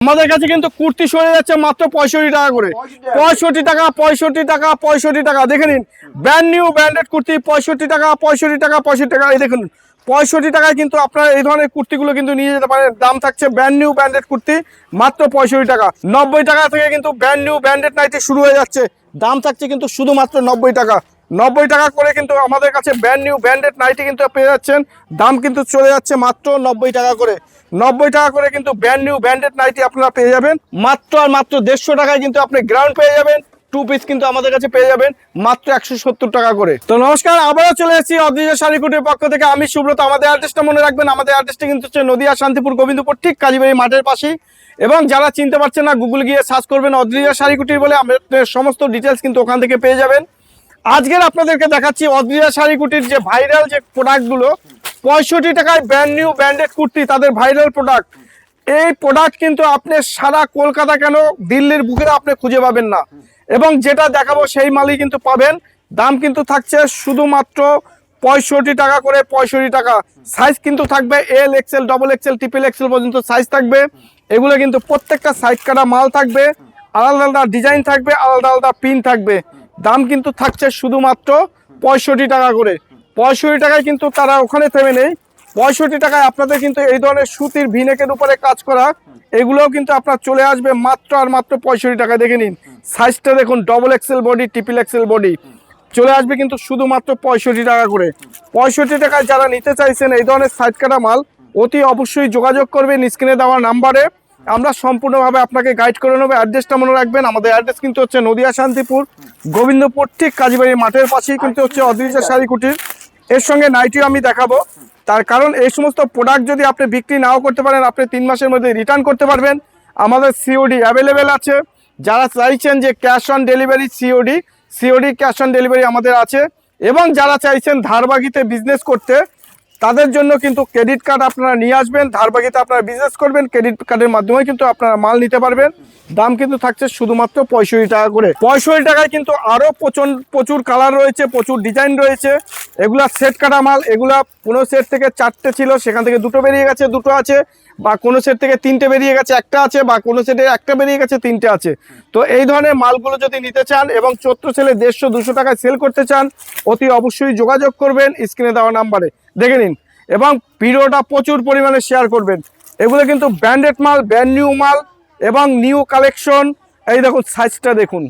আমাদের কাছে কিন্তু কুর্তি সরে যাচ্ছে মাত্র 65 টাকা করে। 65 টাকা, 65 টাকা, 65 টাকা। দেখে নিন, ব্র্যান্ড নিউ ব্র্যান্ডেড কুর্তি 65 টাকা, 65 টাকা, 65 টাকা। এই দেখুন 65 টাকায় কিন্তু আপনারা এই ধরনের কুর্তিগুলো কিন্তু নিয়ে যেতে পারেন। দাম থাকছে ব্র্যান্ড নিউ ব্র্যান্ডেড কুর্তি মাত্র 65 টাকা। 90 টাকা থেকে কিন্তু ব্র্যান্ড নিউ ব্র্যান্ডেড নাইটি শুরু হয়ে যাচ্ছে। দাম থাকছে কিন্তু শুধুমাত্র 90 টাকা। 90 টাকা করে কিন্তু আমাদের কাছে ব্র্যান্ড নিউ ব্র্যান্ডেড নাইটি কিন্তু পেয়ে যাচ্ছেন। দাম কিন্তু চলে যাচ্ছে মাত্র 90 টাকা করে। 90 টাকা করে কিন্তু ব্র্যান্ড নিউ ব্র্যান্ডেড নাইটি আপনারা পেয়ে যাবেন মাত্র আর মাত্র 150 টাকায়। কিন্তু আপনি গ্রাউন্ড পেয়ে যাবেন, 2 পিস কিন্তু আমাদের কাছে পেয়ে যাবেন মাত্র 170 টাকা করে। তো নমস্কার, আবারও চলে এসেছি অদ্রিজা শাড়িকুটির পক্ষ থেকে। আমি সুব্রত। আমাদের অ্যাড্রেসটা মনে রাখবেন, আমাদের অ্যাড্রেসটা কিন্তু হচ্ছে নদিয়া শান্তিপুর গোবিন্দপুর, ঠিক কাজীবাড়ি মাঠের পাশেই। এবং যারা চিনতে পারছেন না, গুগল গিয়ে সার্চ করবেন অদ্রিজা শাড়িকুটির বলে, আমাদের সমস্ত ডিটেলস কিন্তু ওখান থেকে পেয়ে যাবেন। আজকের আপনাদেরকে দেখাচ্ছি অদ্রিজা শাড়িকুটির যে ভাইরাল যে প্রোডাক্টগুলো। 65 টাকায় ব্র্যান্ড নিউ ব্র্যান্ডেড কুর্তি, তাদের ভাইরাল প্রোডাক্ট। এই প্রোডাক্ট কিন্তু আপনি সারা কলকাতা কেন দিল্লির বুকে আপনি খুঁজে পাবেন না। এবং যেটা দেখাবো সেই মালই কিন্তু পাবেন। দাম কিন্তু থাকছে শুধুমাত্র 65 টাকা করে। 65 টাকা। সাইজ কিন্তু থাকবে L, XL, double XL, triple XL পর্যন্ত সাইজ থাকবে। এগুলো কিন্তু প্রত্যেকটা সাইড কাটা মাল থাকবে, আলাদা আলাদা ডিজাইন থাকবে, আলাদা আলাদা পিন থাকবে। দাম কিন্তু থাকছে শুধুমাত্র 65 টাকা করে। 65 টাকায় কিন্তু তারা ওখানে থেমে নেই। 65 টাকায় আপনাদের কিন্তু এই ধরনের সুতির ভিনেকের উপরে কাজ করা এগুলোও কিন্তু আপনার চলে আসবে মাত্র আর মাত্র 65 টাকায়। দেখে নিন সাইজটা দেখুন, double XL body, triple Excel body চলে আসবে কিন্তু শুধুমাত্র 65 টাকা করে। 65 টাকায় যারা নিতে চাইছেন এই ধরনের সাইড কাটা মাল, অতি অবশ্যই যোগাযোগ করবেন স্ক্রিনে দেওয়া নাম্বারে। আমরা সম্পূর্ণভাবে আপনাকে গাইড করে নেবো। অ্যাড্রেসটা মনে রাখবেন, আমাদের অ্যাড্রেস কিন্তু হচ্ছে নদিয়া শান্তিপুর গোবিন্দপুর, ঠিক কাজীবাড়ি মাঠের পাশেই কিন্তু হচ্ছে অদ্রিজা শাড়িকুটির। এর সঙ্গে নাইটিও আমি দেখাবো। তার কারণ এই সমস্ত প্রোডাক্ট যদি আপনি বিক্রি নাও করতে পারেন, আপনি 3 মাসের মধ্যে রিটার্ন করতে পারবেন। আমাদের সিওডি অ্যাভেলেবেল আছে। যারা চাইছেন যে cash on delivery, COD cash on delivery আমাদের আছে। এবং যারা চাইছেন ধারবাকিতে বিজনেস করতে, তাদের জন্য কিন্তু ক্রেডিট কার্ড আপনারা নিয়ে আসবেন। ধারবাকিতে আপনারা বিজনেস করবেন, ক্রেডিট কার্ডের মাধ্যমে কিন্তু আপনারা মাল নিতে পারবেন। দাম কিন্তু থাকছে শুধুমাত্র 65 টাকা করে। 65 টাকায় কিন্তু আরও প্রচুর কালার রয়েছে, প্রচুর ডিজাইন রয়েছে। এগুলা সেট কাটা মাল। এগুলা কোনো সেট থেকে 4টে ছিল, সেখান থেকে 2টো বেরিয়ে গেছে, 2টো আছে। বা কোনো সেট থেকে 3টে বেরিয়ে গেছে, 1টা আছে। বা কোনো সেটে 1টা বেরিয়ে গেছে, 3টে আছে। তো এই ধরনের মালগুলো যদি নিতে চান এবং চত্র ছেলে 150-200 টাকায় সেল করতে চান, অতি অবশ্যই যোগাযোগ করবেন স্ক্রিনে দেওয়া নাম্বারে। দেখে নিন এবং ভিডিওটা প্রচুর পরিমাণে শেয়ার করবেন। এগুলো কিন্তু ব্র্যান্ডেড মাল, ব্র্যান্ড নিউ মাল এবং নিউ কালেকশন। এই দেখুন সাইজটা দেখুন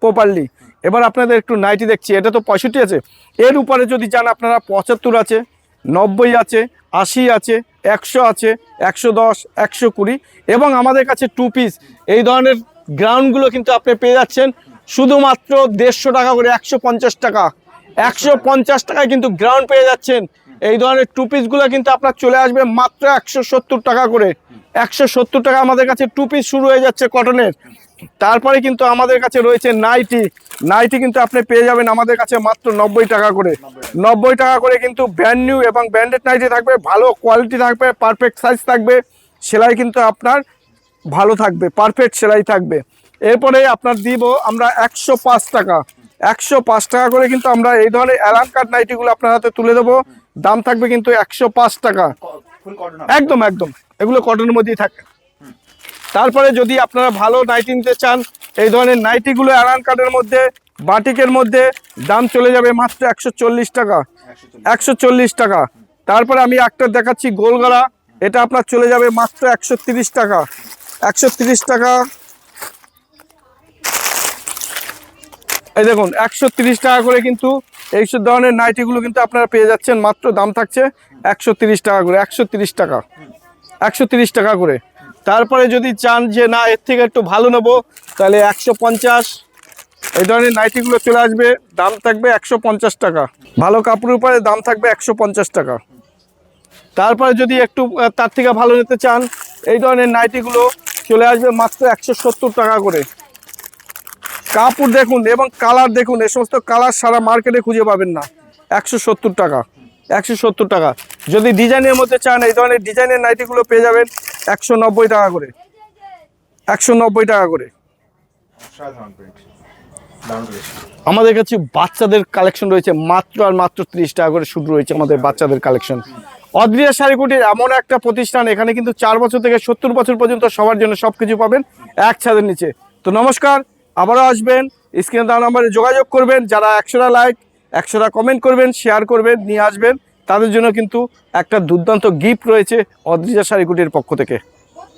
প্রপারলি। এবার আপনাদের একটু নাইটি দেখছি। এটা তো 65 আছে। এর উপরে যদি যান আপনারা 75 আছে, 90 আছে, 80 আছে, 100 আছে, 110, 120 এবং আমাদের কাছে 2 পিস এই ধরনের গ্রাউন্ডগুলো কিন্তু আপনি পেয়ে যাচ্ছেন শুধুমাত্র 150 টাকা করে। 150 টাকা, 150 টাকায় কিন্তু গ্রাউন্ড পেয়ে যাচ্ছেন। এই ধরনের 2 পিসগুলো কিন্তু আপনার চলে আসবে মাত্র 170 টাকা করে। 170 টাকা আমাদের কাছে 2 পিস শুরু হয়ে যাচ্ছে কটনের। তারপরে কিন্তু আমাদের কাছে রয়েছে নাইটি কিন্তু আপনি পেয়ে যাবেন আমাদের কাছে মাত্র 90 টাকা করে। 90 টাকা করে কিন্তু ব্র্যান্ড নিউ এবং ব্র্যান্ডেড নাইটি থাকবে, ভালো কোয়ালিটি থাকবে, পারফেক্ট সাইজ থাকবে, সেলাই কিন্তু আপনার ভালো থাকবে, পারফেক্ট সেলাই থাকবে। এরপরে আপনার দিব আমরা 105 টাকা। 105 টাকা করে কিন্তু আমরা এই ধরনের অ্যালান কাট নাইটিগুলো আপনার হাতে তুলে দেবো। দাম থাকবে কিন্তু 105 টাকা। একদম এগুলো কটনের মধ্যেই থাকে। তারপরে যদি আপনারা ভালো নাইটি নিতে চান, এই ধরনের নাইটিগুলো অ্যালান কাটের মধ্যে, বাটিকের মধ্যে, দাম চলে যাবে মাত্র 140 টাকা। 140 টাকা। তারপরে আমি একটা দেখাচ্ছি গোল গলা। এটা আপনার চলে যাবে মাত্র 130 টাকা। 130 টাকা। এই দেখুন 130 টাকা করে কিন্তু এই সব ধরনের নাইটিগুলো কিন্তু আপনারা পেয়ে যাচ্ছেন মাত্র। দাম থাকছে 130 টাকা করে। 130 টাকা, 130 টাকা করে। তারপরে যদি চান যে না এর থেকে একটু ভালো নেবো, তাহলে 150 এই ধরনের নাইটিগুলো চলে আসবে। দাম থাকবে 150 টাকা। ভালো কাপড়ের উপরে দাম থাকবে 150 টাকা। তারপরে যদি একটু তার থেকে ভালো নিতে চান, এই ধরনের নাইটিগুলো চলে আসবে মাত্র 170 টাকা করে। কাপড় দেখুন এবং কালার দেখুন, এই সমস্ত কালার সারা মার্কেটে খুঁজে পাবেন না। 170 টাকা, 170 টাকা। যদি ডিজাইনের মধ্যে চান, এই ধরনের ডিজাইনের নাইটিগুলো পেয়ে যাবেন 190 টাকা করে। 190 টাকা করে। আমাদের কাছে বাচ্চাদের কালেকশন রয়েছে মাত্র আর মাত্র 30 টাকা করে শুরু রয়েছে আমাদের বাচ্চাদের কালেকশন। অদ্রিজা শাড়িকুটির এমন একটা প্রতিষ্ঠান, এখানে কিন্তু 4 বছর থেকে 70 বছর পর্যন্ত সবার জন্য সবকিছু পাবেন এক ছাদের নিচে। তো নমস্কার, আবারও আসবেন, স্ক্রিনে দেওয়া নাম্বারে যোগাযোগ করবেন। যারা 100টা লাইক 100টা কমেন্ট করবেন, শেয়ার করবেন, নিয়ে আসবেন, তাদের জন্য কিন্তু একটা দুর্দান্ত গিফট রয়েছে অদ্রিজা শাড়িকুটির পক্ষ থেকে।